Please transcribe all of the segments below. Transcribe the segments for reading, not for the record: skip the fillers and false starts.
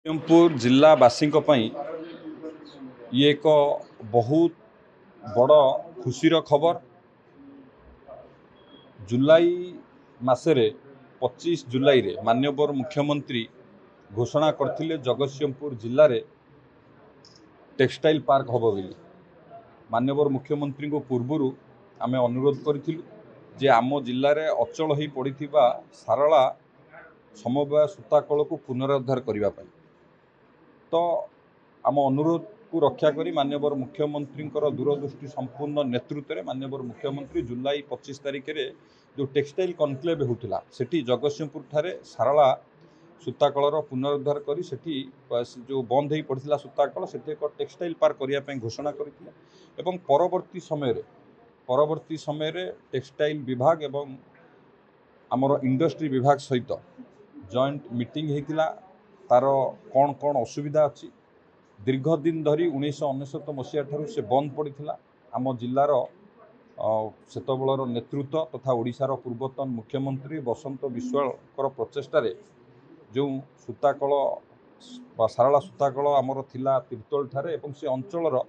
जगतसिंहपुर जिलावासी ये एक बहुत बड़ खुशीर खबर। जुलाई मसरे 25 जुलाई रे माननीय मुख्यमंत्री घोषणा करथिले जगतसिंहपुर जिले में टेक्सटाइल पार्क हम बोली। माननीय मुख्यमंत्री को पूर्वर आम अनुरोध करूँ जे आम जिले में अचल हो पड़ा सारला समवाय सूताकल को पुनरुद्धार करने। तो आम अनुरोध को रक्षा करी माननीय मुख्यमंत्री दूरदृष्टि संपूर्ण नेतृत्व में माननीय मुख्यमंत्री जुलाई 25 तारिख में जो टेक्सटाइल कनक्लेव होता सेठी जगतसिंहपुर ठारे सारला सूताकलर पुनरुद्धार करी सेठी जो बंद हो पड़ा सूताकल से एक टेक्सटाइल पार्क करने घोषणा करथिले। एवं परवर्ती समय टेक्सटाइल विभाग एवं आमर इंडस्ट्री विभाग सहित जॉइंट मीटिंग होता तार कौन कौन असुविधा अच्छी दीर्घ दिन धरी 1999 मसीहा ठारू से बंद पड़ा। आम जिलार सेतबेलर नेतृत्व तथा ओडिशार पूर्वतन मुख्यमंत्री बसंत विश्वाल प्रचेष्टा जो सूताकल सारला सूताकल आमर थिला तीर्तोल ठारे एवं से अंचलर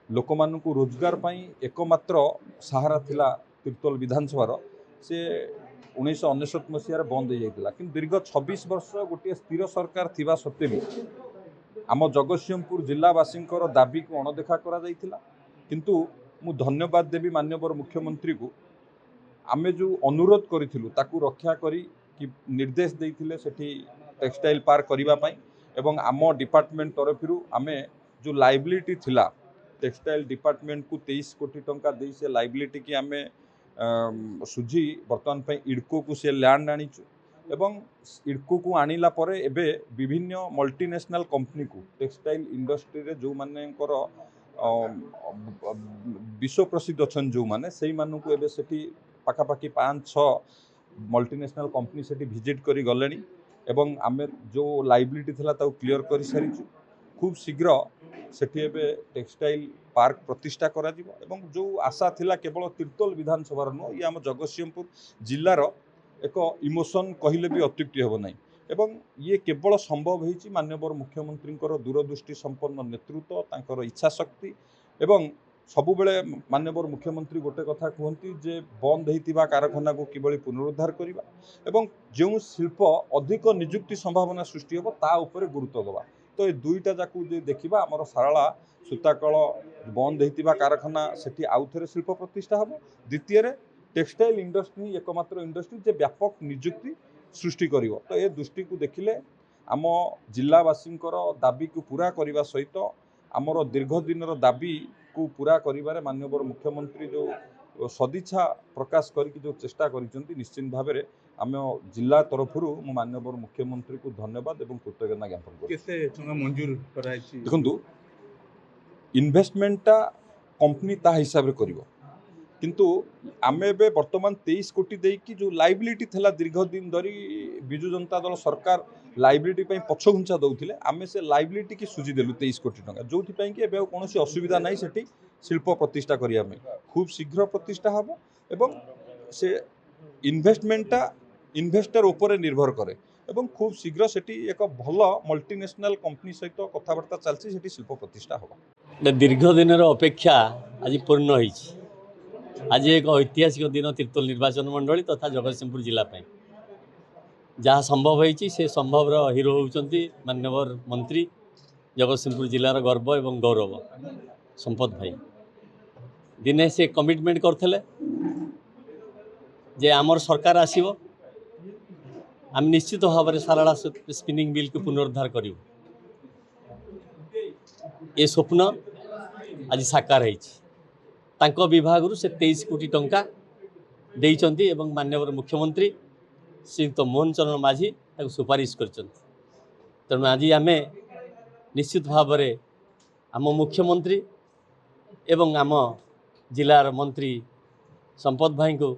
लोक मानू रोजगार पाई एकमात्र सहारा थिला तीर्तोल विधानसभा से 1999 मसीह बंद हो जाता कि दीर्घ 26 वर्ष गोटे स्थिर सरकार थिबा सत्वे भी आम जगतसिंहपुर जिलावासी दाबी को अणदेखा करा जाइथिला। किंतु मु धन्यवाद देवी माननीय मुख्यमंत्री को आमे जो अनुरोध करिथिलु ताकू रक्षा करी कि निर्देश देइथिले सेठी टेक्सटाइल पार्क करिबा पई एवं आम डिपार्टमेंट तरफरु आमे जो लाइबिलिटी थिला टेक्सटाइल डिपार्टमेंट को 23 कोटी टंका दे से लाइबिलिटी की आमे सुझी बर्तमान पे इडको को से लैंड आनीचु एवं इडको को आनिला परे एबे विभिन्न मल्टीनेशनल कंपनी को टेक्सटाइल इंडस्ट्री रे जो माने विश्व प्रसिद्ध अच्छन जो माने सेही मानु को एबे सेठी पाखापाखि 5-6 मल्टीनेशनल कंपनी सेठी विजिट करी गलेनी एवं आमे जो लाइबिलिटी थिला ताऊ क्लियर करी सारिचु। खूब शीघ्र सेठी एबे टेक्सटाइल पार्क प्रतिष्ठा करा जिवो एवं जो आशा थिला केवल तीर्तोल विधानसभा नो ये आम जगतसिंहपुर जिलार एक इमोशन कहले भी अत्युक्ति हेब नहीं एवं ये केवल संभव होईची माननीय मुख्यमंत्री दूरदृष्टि संपन्न नेतृत्व तांकर इच्छा शक्ति एवं सबुबले माननीय मुख्यमंत्री गोटे कथा कहती जे बंद होइतिबा कारखाना को किबळी पुनरुद्धार करिबा एवं जो शिल्प अधिक नियुक्ति संभावना सृष्टि हेब ता उपरे गुरुत्व देवा। तो ये दुईटा जाकू जे देखिबा आमर सारला सूताकल बंद होइतिबा कारखाना सेठी आउ थरे शिल्प प्रतिष्ठा हेब। द्वितीय टेक्सटाइल इंडस्ट्री एकमात्र इंडस्ट्री जे व्यापक नियुक्ति सृष्टि करिवो। तो ये दृष्टि को देखिले आम जिलावासी दाबी को पूरा करने सहित आमर दीर्घ दिन दाबी को पूरा करिबारे माननीय मुख्यमंत्री जो सदिच्छा प्रकाश करके जो चेष्टा करिसेंती निश्चित भाव में आम जिला तरफरु माननीय मुख्यमंत्री को धन्यवाद एवं कृतज्ञता ज्ञापन कर मंजूर देखु इन्वेस्टमेंटा कंपनी ता हिसाब रे करिवो किंतु आमे बे वर्तमान 23 कोटी देकी जो लाइबिलिटी थिला दीर्घ दिन धरी बिजु जनता दल सरकार लाइबिलिटी पई पछ घुंचा दउथिले आमे से लाइबिलिटी की सुजी देलु 23 कोटी टंका जोथि पई कि एबे कोनोसी असुविधा नाही सेठी शिल्प प्रतिष्ठा करिया में खूब शीघ्र प्रतिष्ठा हबो एवं से इन्वेस्टमेंटा इन्वेस्टर ऊपर निर्भर करे एवं खूब शीघ्र सेठी एक भल मल्टीनेशनल कंपनी सहित कथबार्ता चलछि सेठी शिल्प प्रतिष्ठा हबो। दीर्घ दिन अपेक्षा आज पूर्ण होईछि। आज एक ऐतिहासिक दिन तीर्तोल निर्वाचन मंडली तथा जगतसिंहपुर जिला जहाँ संभव होईछि से संभव हिरो होउचंती माननीय मंत्री जगतसिंहपुर जिलार गर्व एवं गौरव संपत भाई दिने से कमिटमेंट करथिले जे आमर सरकार आसीबो आम निश्चित भाव में सारला स्पिनिंग मिल को पुनरुद्धार करिवो। ये स्वप्न आज साकार होईछि। तांको विभाग से 23 कोटी टंका देइचंती एवं माननीय मुख्यमंत्री श्रीयुक्त मोहन चरण माझी ताको सुपारिश करचंती। तेणु आज आम निश्चित भाव में आम मुख्यमंत्री एवं आम जिलार मंत्री संपत भाई को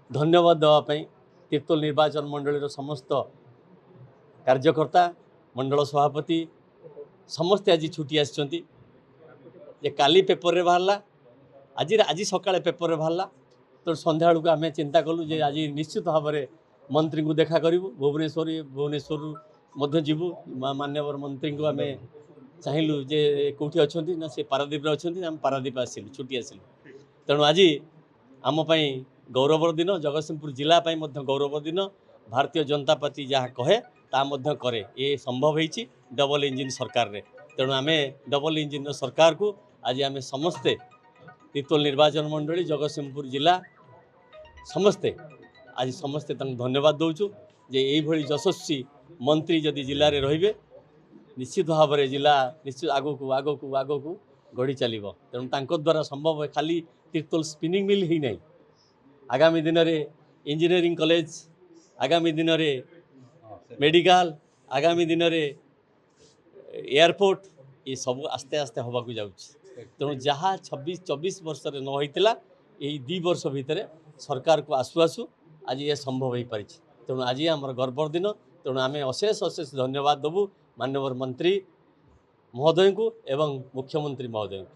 धन्यवाद देवाई तीर्तोल निर्वाचन मंडल समस्त कार्यकर्ता मंडल सभापति समस्ते आज छुट्टी आसचंती जे काली पेपर रे बाहरला आज सकाळे पेपर रे बाहरला तो संध्या बेलू आम चिंता कलु जे आज निश्चित भाव में मंत्री को देखा करूँ भुवनेश्वर ମଧ୍ୟ ଯିବୁ ମାନ୍ୟବର ମନ୍ତ୍ରୀଙ୍କୁ ଆମେ ଚାହିଁଲୁ ଯେ କେଉଁଠି ଅଛନ୍ତି ନା ସେ ପାରାଦୀପରେ ଅଛନ୍ତି ଆମେ ପାରାଦୀପ ଆସିଲୁ ଛୁଟି ଆସିଲୁ ତେଣୁ ଆଜି ଆମ ପାଇଁ ଗୌରବର ଦିନ ଜଗତସିଂହପୁର ଜିଲ୍ଲା ପାଇଁ ମଧ୍ୟ ଗୌରବ ଦିନ ଭାରତୀୟ ଜନତା ପାର୍ଟି ଯାହା କହେ ତା ମଧ୍ୟ करे ये संभव होइछि डबल इंजिन सरकार रे तेणु आमे डबल इंजिन सरकार को आज आम समस्ते तिर्तोल निर्वाचन मंडली जगतसिंहपुर जिला समस्ते आज समस्ते धन्यवाद दौचु जे यही यशस्वी मंत्री जदि जिले में रहिबे निश्चित भाव में जिला निश्चित आगो को गढ़ी चलो तेणु तांको द्वारा संभव है खाली तिर्तोल स्पिनिंग मिल ही नहीं आगामी दिन में इंजीनियरिंग कॉलेज आगामी दिन में मेडिकल आगामी दिन में एयरपोर्ट ये सब आस्ते आस्ते हवा को जाऊँ तेणु जहाँ 26-24 वर्ष न होता यही 2 वर्ष भितर सरकार को आसु आसु आज ये संभव हो पारि तेणु आज आम गर्वर दिन तेणु आम अशेष अशेष धन्यवाद देवु माननीय मंत्री महोदय को एवं मुख्यमंत्री महोदय को।